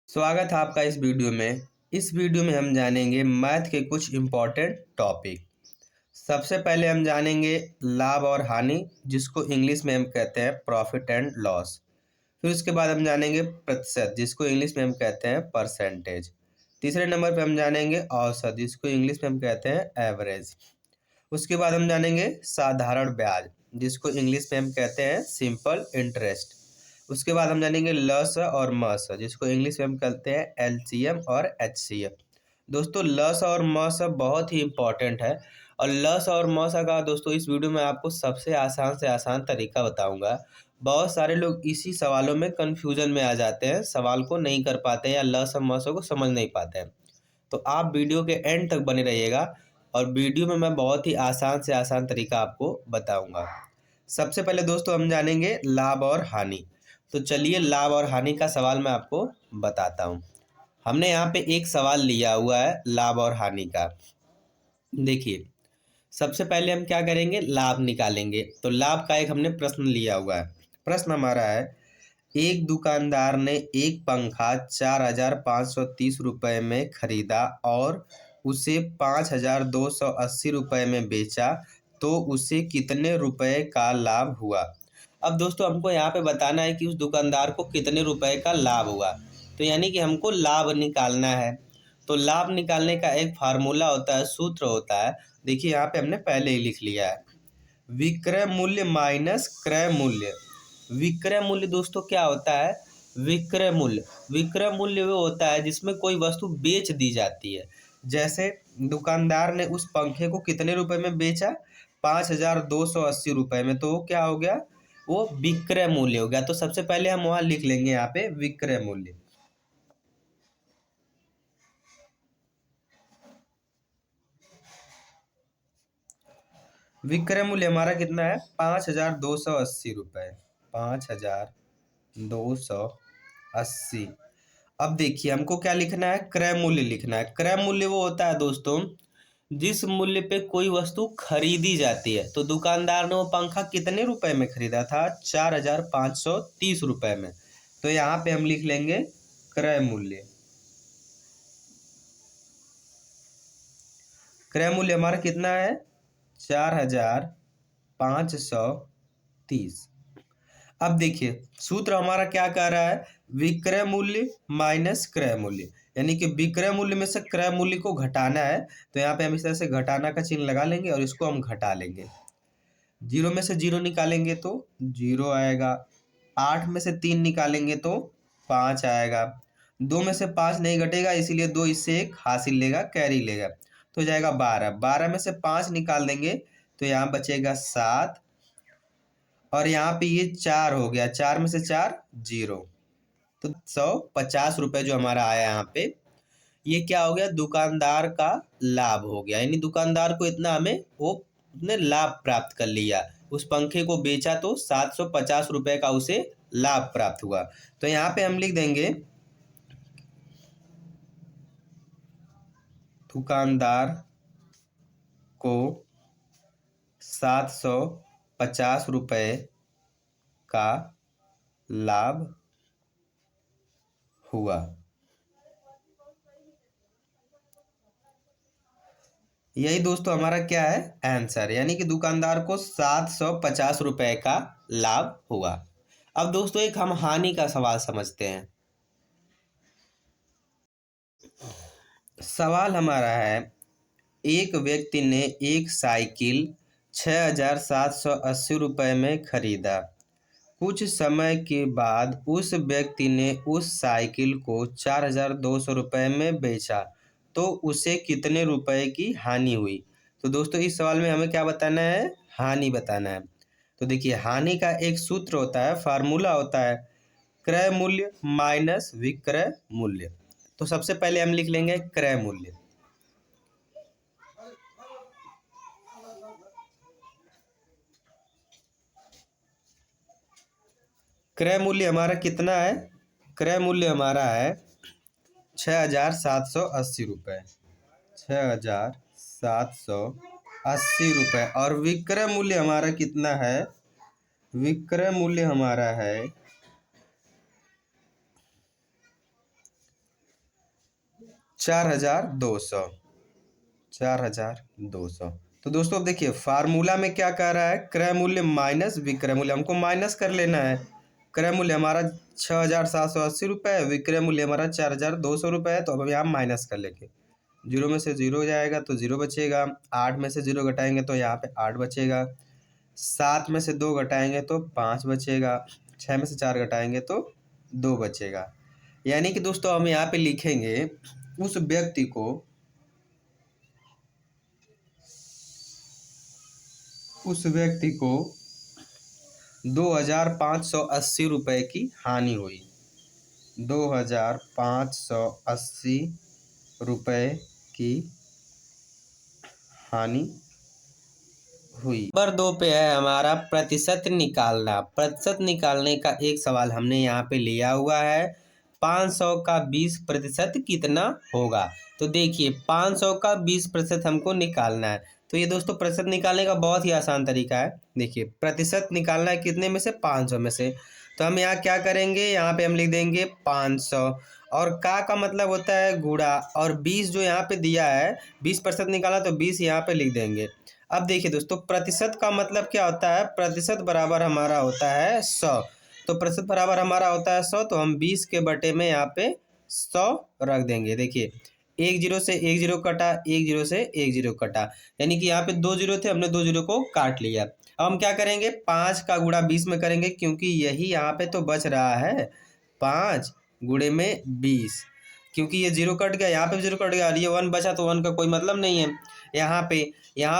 स्वागत है आपका इस वीडियो में। इस वीडियो में हम जानेंगे मैथ के कुछ इम्पॉर्टेंट टॉपिक। सबसे पहले हम जानेंगे लाभ और हानि, जिसको इंग्लिश में हम कहते हैं प्रॉफिट एंड लॉस। फिर उसके बाद हम जानेंगे प्रतिशत, जिसको इंग्लिश में हम कहते हैं परसेंटेज। तीसरे नंबर पे हम जानेंगे औसत, जिसको इंग्लिश में हम कहते हैं एवरेज। उसके बाद हम जानेंगे साधारण ब्याज, जिसको इंग्लिश में हम कहते हैं सिंपल इंटरेस्ट। उसके बाद हम जानेंगे लस और मस, जिसको इंग्लिश में हम कहते हैं एलसीएम और एचसीएफ। दोस्तों, लस और मस बहुत ही इंपॉर्टेंट है और लस और मस का दोस्तों इस वीडियो में आपको सबसे आसान से आसान तरीका बताऊंगा। बहुत सारे लोग इसी सवालों में कंफ्यूजन में आ जाते हैं, सवाल को नहीं कर पाते हैं या लस और मस को समझ नहीं पाते हैं। तो आप वीडियो के एंड तक बने रहिएगा और वीडियो में मैं बहुत ही आसान से आसान तरीका आपको बताऊंगा। सबसे पहले दोस्तों हम जानेंगे लाभ और हानि। तो चलिए लाभ और हानि का सवाल मैं आपको बताता हूँ। हमने यहाँ पे एक सवाल लिया हुआ है लाभ और हानि का। देखिए, सबसे पहले हम क्या करेंगे, लाभ निकालेंगे। तो लाभ का एक हमने प्रश्न लिया हुआ है। प्रश्न हमारा है, एक दुकानदार ने एक पंखा 4,530 में खरीदा और उसे 5,280 में बेचा, तो उसे कितने रुपए का लाभ हुआ। अब दोस्तों हमको यहाँ पे बताना है कि उस दुकानदार को कितने रुपए का लाभ हुआ। तो यानी कि हमको लाभ निकालना है। तो लाभ निकालने का एक फार्मूला होता है, सूत्र होता है। देखिए यहाँ पे हमने पहले ही लिख लिया है, विक्रय मूल्य माइनस क्रय मूल्य। विक्रय मूल्य दोस्तों क्या होता है, विक्रय मूल्य वो होता है जिसमें कोई वस्तु बेच दी जाती है। जैसे दुकानदार ने उस पंखे को कितने रुपए में बेचा, 5,280 में, तो वो क्या हो गया, वो विक्रय मूल्य हो गया। तो सबसे पहले हम वहां लिख लेंगे यहाँ पे विक्रय मूल्य। विक्रय मूल्य हमारा कितना है, 5,280 रुपये, 5,280। अब देखिए हमको क्या लिखना है, क्रय मूल्य लिखना है। क्रय मूल्य वो होता है दोस्तों जिस मूल्य पे कोई वस्तु खरीदी जाती है। तो दुकानदार ने वो पंखा कितने रुपए में खरीदा था, 4,530 में। तो यहाँ पे हम लिख लेंगे क्रय मूल्य। क्रय मूल्य हमारा कितना है, 4,530। अब देखिए सूत्र हमारा क्या कह रहा है, विक्रय मूल्य माइनस क्रय मूल्य, यानी कि विक्रय मूल्य में से क्रय मूल्य को घटाना है। तो यहाँ पे हम इस तरह से घटाना का चिन्ह लगा लेंगे और इसको हम घटा लेंगे। जीरो में से जीरो निकालेंगे तो जीरो आएगा, 8 में से 3 निकालेंगे तो 5 आएगा, 2 में से 5 नहीं घटेगा इसीलिए 2 इससे एक हासिल लेगा, कैरी लेगा, तो जाएगा 12। 12 में से 5 निकाल देंगे तो यहाँ बचेगा 7 और यहाँ पे ये 4 हो गया, 4 में से 4 जीरो। तो 150 रुपये जो हमारा आया यहाँ पे, ये क्या हो गया, दुकानदार का लाभ हो गया। यानी दुकानदार को इतना हमें वो उसने लाभ प्राप्त कर लिया। उस पंखे को बेचा तो 750 रुपये का उसे लाभ प्राप्त हुआ। तो यहाँ पे हम लिख देंगे दुकानदार को 750 रुपये का लाभ हुआ। यही दोस्तों हमारा क्या है, आंसर। यानी कि दुकानदार को 750 रुपये का लाभ हुआ। अब दोस्तों एक हम हानि का सवाल समझते हैं। सवाल हमारा है, एक व्यक्ति ने एक साइकिल 6,780 में खरीदा। कुछ समय के बाद उस व्यक्ति ने उस साइकिल को 4,200 में बेचा, तो उसे कितने रुपए की हानि हुई। तो दोस्तों इस सवाल में हमें क्या बताना है, हानि बताना है। तो देखिए हानि का एक सूत्र होता है, फार्मूला होता है, क्रय मूल्य माइनस विक्रय मूल्य। तो सबसे पहले हम लिख लेंगे क्रय मूल्य। क्रय मूल्य हमारा कितना है, क्रय मूल्य हमारा है 6,780 रुपये, 6,780 रुपये। और विक्रय मूल्य हमारा कितना है, विक्रय मूल्य हमारा है 4,200, 4,200। तो दोस्तों अब देखिए फार्मूला में क्या कह रहा है, क्रय मूल्य माइनस विक्रय मूल्य, हमको माइनस कर लेना है। क्रय मूल्य हमारा 6,780 रुपये है, विक्रय मूल्य हमारा 4,200 रुपये है। तो अब हम यहाँ माइनस कर लेंगे, जीरो में से जीरो जाएगा तो जीरो बचेगा, 8 में से जीरो घटाएंगे तो यहाँ पे 8 बचेगा, 7 में से 2 घटाएंगे तो 5 बचेगा, 6 में से 4 घटाएंगे तो 2 बचेगा। यानी कि दोस्तों हम यहाँ पे लिखेंगे उस व्यक्ति को, उस व्यक्ति को 2,580 रुपये की हानि हुई, 2,580 रुपये की हानि हुई। नंबर 2 पे है हमारा प्रतिशत निकालना। प्रतिशत निकालने का एक सवाल हमने यहाँ पे लिया हुआ है, 500 का 20% कितना होगा। तो देखिए 500 का 20% हमको निकालना है। तो ये दोस्तों प्रतिशत निकालने का बहुत ही आसान तरीका है। देखिए प्रतिशत निकालना है कितने में से, 500 में से। तो हम यहाँ क्या करेंगे, यहाँ पे हम लिख देंगे 500, और का मतलब होता है गुणा, और 20 जो यहाँ पे दिया है 20% निकाला तो 20 यहाँ पे लिख देंगे। अब देखिए दोस्तों प्रतिशत का मतलब क्या होता है, प्रतिशत बराबर हमारा होता है 100। तो प्रतिशत बराबर हमारा होता है 100, तो हम 20 के बटे में यहाँ पे 100 रख देंगे। देखिए एक जीरो से एक जीरो कटा, एक जीरो से एक जीरो कटा, यानी कि यहाँ पे 2 जीरो थे, हमने 2 जीरो को काट लिया। अब हम क्या करेंगे, 5 का गुणा 20 में करेंगे, क्योंकि यही यहाँ पे तो बच रहा है, 5 गुणे में 20। क्योंकि ये जीरो कट गया, यहाँ पे भी जीरो कट गया, और ये 1 बचा, तो 1 का कोई मतलब नहीं है। यहाँ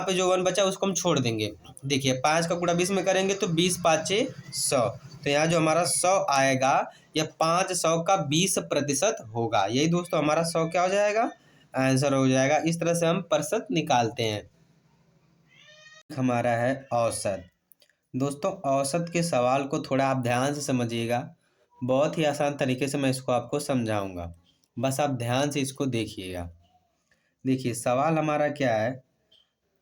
पे जो 1 बचा उसको हम छोड़ देंगे। देखिए 5 का गुणा 20 में करेंगे तो 20 पाँचे 100, तो यहाँ जो हमारा 100 आएगा, यह 500 का 20% होगा। यही दोस्तों हमारा 100 क्या हो जाएगा, आंसर हो जाएगा। इस तरह से हम प्रतिशत निकालते हैं। हमारा है औसत। दोस्तों औसत के सवाल को थोड़ा आप ध्यान से समझिएगा, बहुत ही आसान तरीके से मैं इसको आपको समझाऊंगा, बस आप ध्यान से इसको देखिएगा। देखिए सवाल हमारा क्या है,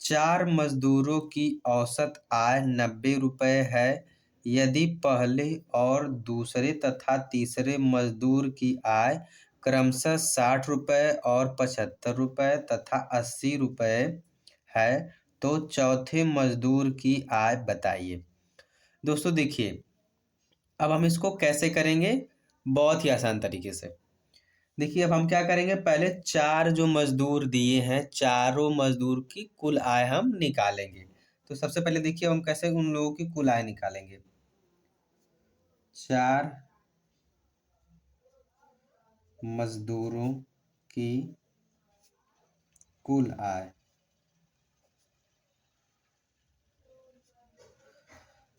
4 मजदूरों की औसत आय 90 रुपये है। यदि पहले और दूसरे तथा तीसरे मजदूर की आय क्रमशः 60 रुपये और 75 रुपये तथा 80 रुपये है, तो चौथे मजदूर की आय बताइए। दोस्तों देखिए अब हम इसको कैसे करेंगे, बहुत ही आसान तरीके से। देखिए अब हम क्या करेंगे, पहले 4 जो मजदूर दिए हैं, चारों मजदूर की कुल आय हम निकालेंगे। तो सबसे पहले देखिए हम कैसे उन लोगों की कुल आय निकालेंगे। 4 मजदूरों की कुल आय।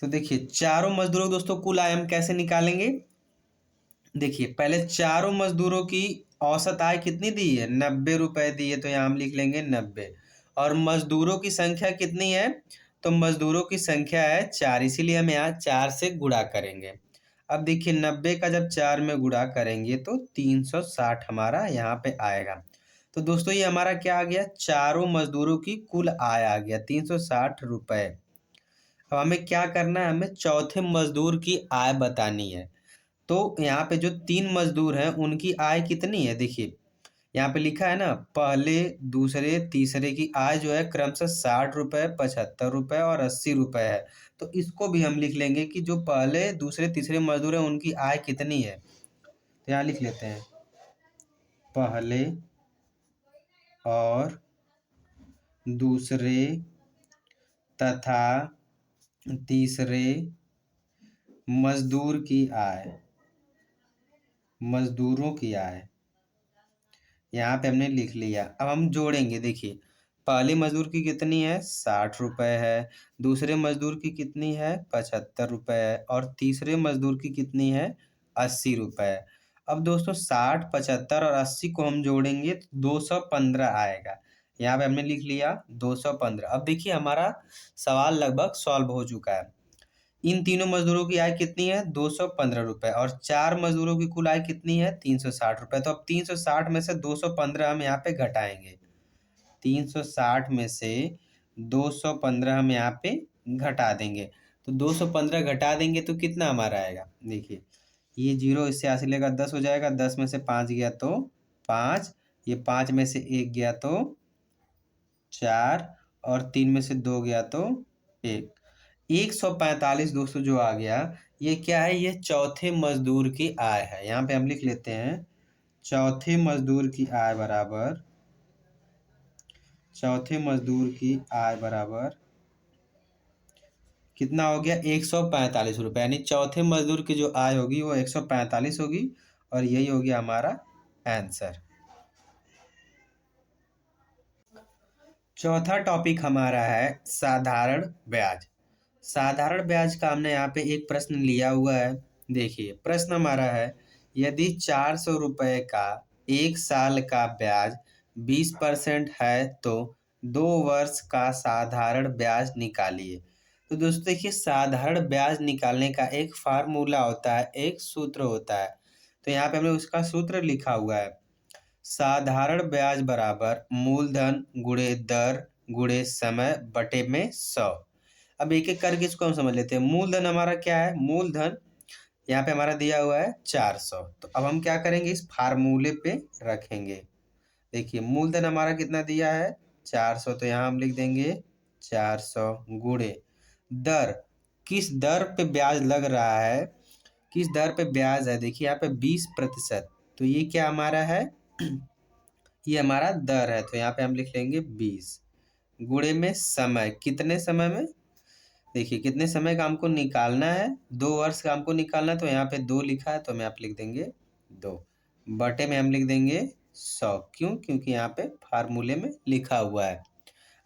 तो देखिए चारों मजदूरों दोस्तों कुल आय हम कैसे निकालेंगे। देखिए पहले चारों मजदूरों की औसत आय कितनी दी है, 90 रुपये दी है, तो यहाँ हम लिख लेंगे 90। और मजदूरों की संख्या कितनी है, तो मजदूरों की संख्या है 4, इसीलिए हम यहाँ 4 से गुणा करेंगे। अब देखिए 90 का जब 4 में गुणा करेंगे तो 360 हमारा यहाँ पे आएगा। तो दोस्तों ये हमारा क्या आ गया, चारों मजदूरों की कुल आय आ गया 360 रुपये। अब हमें क्या करना है, हमें चौथे मजदूर की आय बतानी है। तो यहाँ पे जो 3 मजदूर हैं उनकी आय कितनी है, देखिए यहाँ पे लिखा है ना, पहले दूसरे तीसरे की आय जो है क्रमशः 60 रुपये, 75 रुपये और 80 रुपये है। तो इसको भी हम लिख लेंगे कि जो पहले दूसरे तीसरे मजदूर हैं उनकी आय कितनी है। तो यहाँ लिख लेते हैं, पहले और दूसरे तथा तीसरे मजदूर की आय, मजदूरों की आय यहाँ पे हमने लिख लिया। अब हम जोड़ेंगे, देखिए पहले मजदूर की कितनी है, 60 रुपये है, दूसरे मजदूर की कितनी है, 75 रुपये है, और तीसरे मजदूर की कितनी है, 80 रुपये है। अब दोस्तों 60, 75 और 80 को हम जोड़ेंगे तो 215 आएगा। यहाँ पे हमने लिख लिया 215। अब देखिए हमारा सवाल लगभग सॉल्व हो चुका है। इन तीनों मजदूरों की आय कितनी है, 215 रुपये, और 4 मजदूरों की कुल आय कितनी है, 360 रुपये। तो अब 360 में से 215 हम यहाँ पे घटाएंगे, 360 में से 215 हम यहाँ पे घटा देंगे। तो 215 घटा देंगे तो कितना हमारा आएगा, देखिए ये जीरो इससे 80 लेगा 10 हो जाएगा, 10 में से 5 गया तो 5, ये 5 में से 1 गया तो 4 और 3 में से 2 गया तो 1। 145 दोस्तों जो आ गया, ये क्या है? ये चौथे मजदूर की आय है। यहाँ पे हम लिख लेते हैं चौथे मजदूर की आय बराबर, चौथे मजदूर की आय बराबर कितना हो गया? 145 रुपये। यानी चौथे मजदूर की जो आय होगी वो 145 होगी, और यही हो गया हमारा आंसर। चौथा टॉपिक हमारा है साधारण ब्याज। साधारण ब्याज का हमने यहाँ पे एक प्रश्न लिया हुआ है। देखिए प्रश्न हमारा है, यदि 400 रुपये का 1 साल का ब्याज 20% है तो 2 वर्ष का साधारण ब्याज निकालिए। तो दोस्तों देखिए, साधारण ब्याज निकालने का एक फार्मूला होता है, एक सूत्र होता है। तो यहाँ पे हमने उसका सूत्र लिखा हुआ है, साधारण ब्याज बराबर मूलधन गुणे दर गुणे समय बटे में 100। अब एक एक करके इसको हम समझ लेते हैं। मूलधन हमारा क्या है? मूलधन यहाँ पे हमारा दिया हुआ है 400। तो अब हम क्या करेंगे? इस फार्मूले पे रखेंगे। देखिए मूलधन हमारा कितना दिया है? 400। तो यहाँ हम लिख देंगे 400 गुणे दर। किस दर पे ब्याज लग रहा है? किस दर पे ब्याज है? देखिए यहाँ पे 20%। तो ये क्या हमारा है? ये हमारा दर है। तो यहाँ पे हम लिख लेंगे 20 गुणे में समय। कितने समय में? देखिए कितने समय का हमको निकालना है? 2 वर्ष का हमको निकालना है। तो यहाँ पे 2 लिखा है, तो हम यहाँ पे लिख देंगे 2 बटे में हम लिख देंगे 100। क्यों? क्योंकि यहाँ पे फार्मूले में लिखा हुआ है।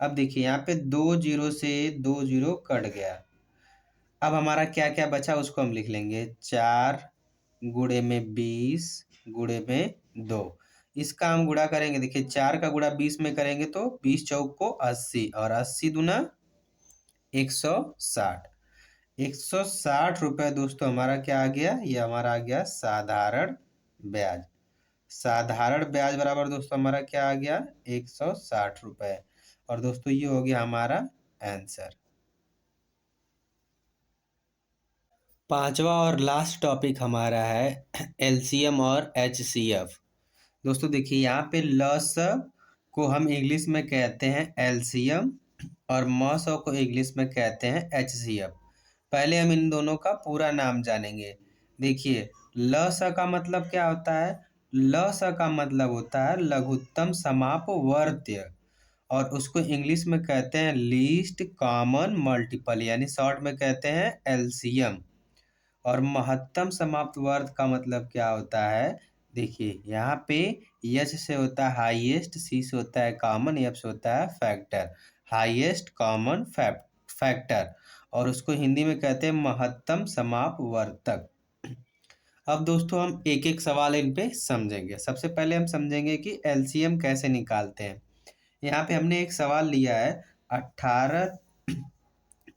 अब देखिए यहाँ पे 2 जीरो से 2 जीरो कट गया। अब हमारा क्या क्या बचा उसको हम लिख लेंगे, 4 गुणे में 20 गुणे में 2। इसका हम गुणा करेंगे। देखिए 4 का गुणा 20 में करेंगे तो 20 चौक को 80, और 80 दूना 160। 160 रुपये दोस्तों हमारा क्या आ गया? ये हमारा आ गया साधारण ब्याज। साधारण ब्याज बराबर दोस्तों हमारा क्या आ गया? 160 रुपये। और दोस्तों ये हो गया हमारा आंसर। पांचवा और लास्ट टॉपिक हमारा है एलसीएम और एचसीएफ। दोस्तों देखिए यहाँ पे लस को हम इंग्लिश में कहते हैं एलसीएम, और मस को इंग्लिश में कहते हैं एचसीएफ। पहले हम इन दोनों का पूरा नाम जानेंगे। देखिए लस का मतलब क्या होता है? लस का मतलब होता है लघुत्तम समापवर्त्य, और उसको इंग्लिश में कहते हैं लीस्ट कॉमन मल्टीपल, यानी शॉर्ट में कहते हैं एलसीएम। और महत्तम समाप्त वर्ग का मतलब क्या होता है? देखिए यहाँ पे एच से होता है हाईएस्ट, सी से होता है कॉमन, एफ से होता है फैक्टर। हाईएस्ट कॉमन फैक्टर, और उसको हिंदी में कहते हैं महत्तम समापवर्तक। अब दोस्तों हम एक एक सवाल इन पे समझेंगे। सबसे पहले हम समझेंगे कि एलसीएम कैसे निकालते हैं। यहाँ पे हमने एक सवाल लिया है, 18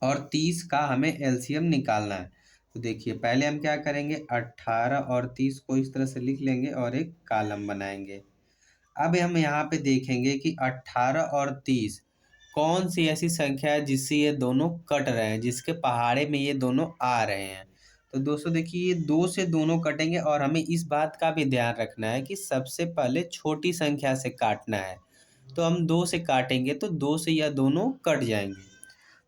और 30 का हमें एलसीएम निकालना है। तो देखिए पहले हम क्या करेंगे, 18 और 30 को इस तरह से लिख लेंगे और एक कॉलम बनाएंगे। अब हम यहाँ पे देखेंगे कि 18 और 30 कौन सी ऐसी संख्या है जिससे ये दोनों कट रहे हैं, जिसके पहाड़े में ये दोनों आ रहे हैं। तो दोस्तों देखिए ये 2 से दोनों कटेंगे, और हमें इस बात का भी ध्यान रखना है कि सबसे पहले छोटी संख्या से काटना है। तो हम 2 से काटेंगे तो 2 से यह दोनों कट जाएंगे।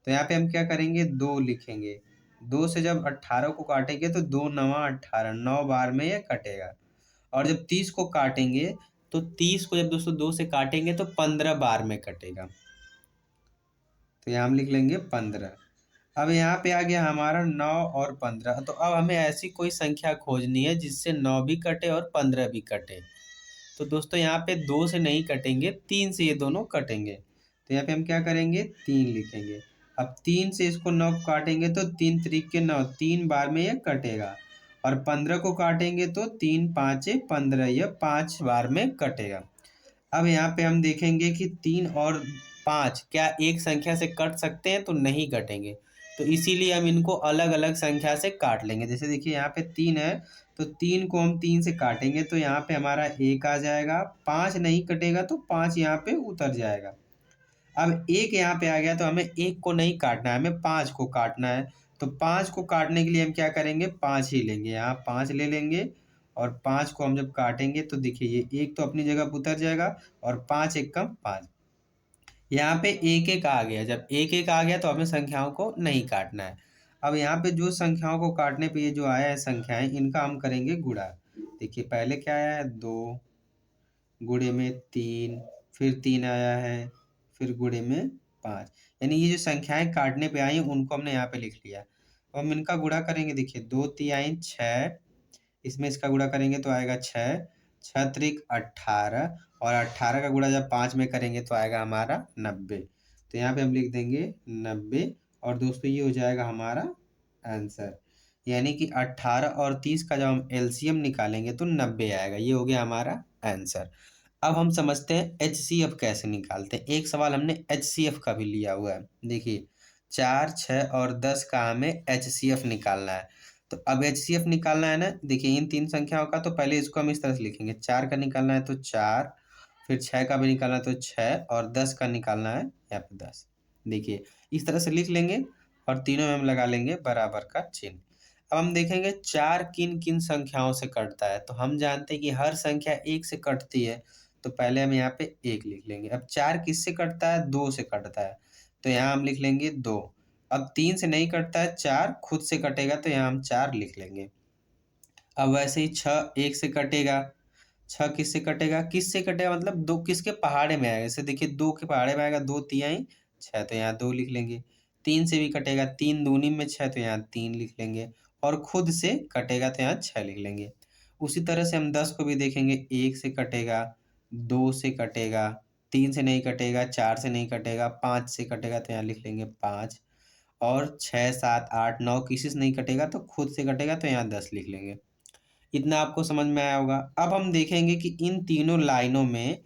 तो यहाँ पे हम क्या करेंगे, 2 लिखेंगे। 2 से जब 18 को काटेंगे तो 2 नवा 18, 9 बार में ये कटेगा। और जब 30 को काटेंगे तो 30 को जब दोस्तों 2 से काटेंगे तो 15 बार में कटेगा। तो यहाँ हम लिख लेंगे 15। अब यहाँ पे आ गया हमारा 9 और 15। तो अब हमें ऐसी कोई संख्या खोजनी है जिससे 9 भी कटे और 15 भी कटे। तो दोस्तों यहाँ पे 2 से नहीं कटेंगे, 3 से ये दोनों कटेंगे। तो यहाँ पे हम क्या करेंगे, 3 लिखेंगे। अब 3 से इसको 9 को काटेंगे तो 3 त्रिक के 9, 3 बार में ये कटेगा। और 15 को काटेंगे तो 3 5 15, यह 5 बार में कटेगा। अब यहाँ पे हम देखेंगे कि 3 और 5 क्या एक संख्या से कट सकते हैं? तो नहीं कटेंगे। तो इसीलिए हम इनको अलग अलग संख्या से काट लेंगे। जैसे देखिए यहाँ पे 3 है, तो 3 को हम 3 से काटेंगे तो यहाँ पे हमारा 1 आ जाएगा। 5 नहीं कटेगा तो 5 यहाँ पे उतर जाएगा। अब 1 यहाँ पे आ गया तो हमें 1 को नहीं काटना है, हमें 5 को काटना है। तो 5 को काटने के लिए हम क्या करेंगे, 5 ही लेंगे। यहाँ 5 ले लेंगे, और 5 को हम जब काटेंगे तो देखिए ये 1 तो अपनी जगह पे उतर जाएगा और 5 एक कम 5। यहाँ पे 1-1 आ गया, जब 1-1 आ गया तो हमें संख्याओं को नहीं काटना है। अब यहाँ पे जो संख्याओं को काटने पे ये जो आया है संख्याएँ, इनका हम करेंगे गुणा। देखिए पहले क्या आया है 2, गुणे में 3, फिर 3 आया है, फिर गुणे में 5। यानी ये जो संख्याएँ काटने पे आई हैं उनको हमने यहाँ पे लिख लिया। अब हम इनका गुणा करेंगे, देखिए 2 तिहाई 6, इसमें इसका गुणा करेंगे तो आएगा 6, 6 त्रिक 18 और 18 का गुणा जब 5 में करेंगे तो आएगा हमारा 90। तो यहाँ पे हम लिख देंगे 90 और दोस्तों ये हो जाएगा हमारा आंसर। यानी कि 18 और 30 का जब हम एलसीएम निकालेंगे तो 90 आएगा। ये हो गया हमारा आंसर। अब हम समझते हैं एचसीएफ कैसे निकालते हैं। एक सवाल हमने एचसीएफ का भी लिया हुआ है। देखिए 4, 6 और 10 का हमें एचसीएफ निकालना है। तो अब एचसीएफ निकालना है ना, देखिए इन 3 संख्याओं का तो पहले इसको हम इस तरह से लिखेंगे। 4 का निकालना है तो 4, फिर 6 का भी निकालना है तो 6 और 10 का निकालना है यहाँ पे 10। देखिए इस तरह से लिख लेंगे और तीनों में हम लगा लेंगे बराबर का चिन्ह। अब हम देखेंगे 4 किन-किन संख्याओं से कटता है। तो हम जानते हैं कि हर संख्या 1 से कटती है, तो पहले हम यहाँ पे 1 लिख लेंगे। अब 4 किससे कटता है? 2 से कटता है, तो यहाँ हम लिख लेंगे 2। अब 3 से नहीं कटता है, 4 खुद से कटेगा तो यहाँ हम 4 लिख लेंगे। अब वैसे ही 6 1 से कटेगा, 6 किससे कटेगा? किससे कटेगा मतलब 2 किसके पहाड़े में आएगा। जैसे देखिए 2 के पहाड़े में आएगा, 2 तिहाई 6 तो यहाँ 2 लिख लेंगे। 3 से भी कटेगा, 3 दूनी में 6 तो यहाँ 3 लिख लेंगे और खुद से कटेगा तो यहाँ 6 लिख लेंगे। उसी तरह से हम 10 को भी देखेंगे, 1 से कटेगा, 2 से कटेगा, 3 से नहीं कटेगा, 4 से नहीं कटेगा, 5 से कटेगा तो यहाँ लिख लेंगे 5 और 6, 7, 8, 9 किसी से नहीं कटेगा तो खुद से कटेगा तो यहाँ 10 लिख लेंगे। इतना आपको समझ में आया होगा। अब हम देखेंगे कि इन तीनों लाइनों में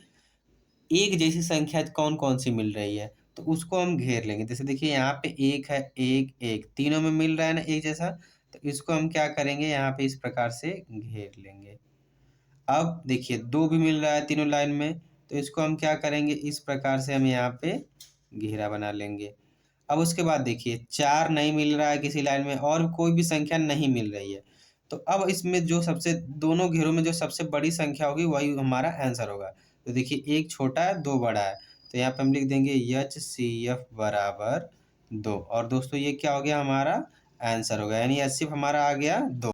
एक जैसी संख्या कौन-कौन सी मिल रही है, तो उसको हम घेर लेंगे। जैसे देखिए यहाँ पे 1 है, 1, 1 तीनों में मिल रहा है ना एक जैसा, तो इसको हम क्या करेंगे यहाँ पे इस प्रकार से घेर लेंगे। अब देखिए 2 भी मिल रहा है तीनों लाइन में, तो इसको हम क्या करेंगे इस प्रकार से हम यहाँ पे घेरा बना लेंगे। अब उसके बाद देखिए 4 नहीं मिल रहा है किसी लाइन में और कोई भी संख्या नहीं मिल रही है। तो अब इसमें जो सबसे दोनों घेरों में जो सबसे बड़ी संख्या होगी वही हमारा आंसर होगा। तो देखिए 1 छोटा है, 2 बड़ा है। तो यहाँ पे हम लिख देंगे एचसीएफ बराबर 2 और दोस्तों ये क्या हो गया हमारा आंसर हो गया। यानी एचसीएफ हमारा आ गया 2।